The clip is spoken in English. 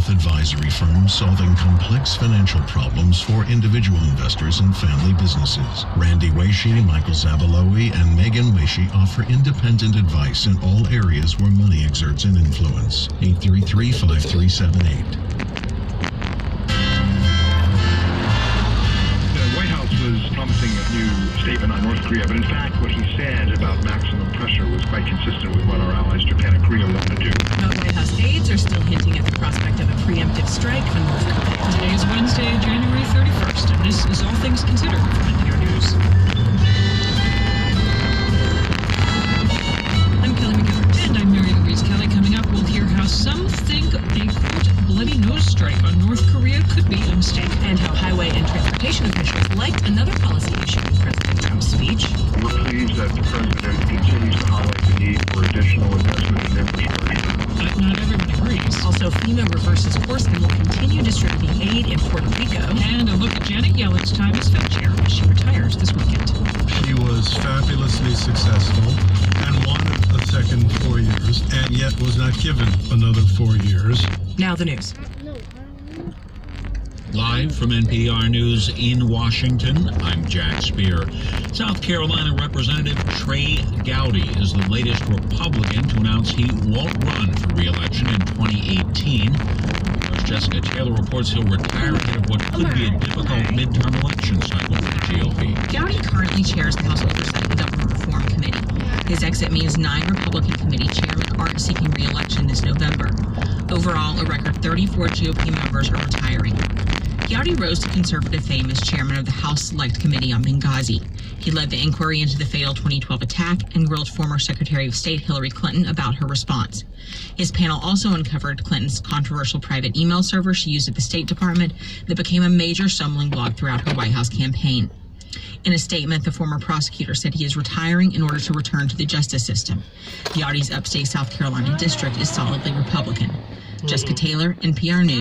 wealth advisory firm solving complex financial problems for individual investors and family businesses. Randy Weishi, Michael Zabalowi, and Megan Weishi offer independent advice in all areas where money exerts an influence. 833-5378. Was promising a new statement on North Korea, but in fact what he said about maximum pressure was quite consistent with what our allies Japan and Korea want to do. White House aides are still hinting at the prospect of a preemptive strike on North Korea. Today is Wednesday, January 31st, and this is All Things Considered from NPR News. I'm Kelly McGill, and I'm Mary Louise Kelly. Coming up, we'll hear how some think a, quote, bloody nose strike on North Korea could be a mistake. And how highway and transportation officials liked another policy issue in President Trump's speech. We're pleased that the president continues to highlight the need for additional investment in infrastructure. But not everyone agrees. Also, FEMA reverses course and will continue distributing aid in Puerto Rico. And a look at Janet Yellen's time as Fed chair as she retires this weekend. She was fabulously successful and wanted a second 4 years, and yet was not given another 4 years. Now the news. Live from NPR News in Washington, I'm Jack Speer. South Carolina Representative Trey Gowdy is the latest Republican to announce he won't run for re-election in 2018. As Jessica Taylor reports, he'll retire ahead of what could be a difficult midterm election cycle for the GOP. Gowdy currently chairs the House Oversight and Government Reform Committee. His exit means 9 Republican committee chairmen aren't seeking re-election this November. Overall, a record 34 GOP members are retiring. Gowdy rose to conservative fame as chairman of the House Select Committee on Benghazi. He led the inquiry into the fatal 2012 attack and grilled former Secretary of State Hillary Clinton about her response. His panel also uncovered Clinton's controversial private email server she used at the State Department that became a major stumbling block throughout her White House campaign. In a statement, the former prosecutor said he is retiring in order to return to the justice system. Gowdy's upstate South Carolina district is solidly Republican. Jessica Taylor, NPR News.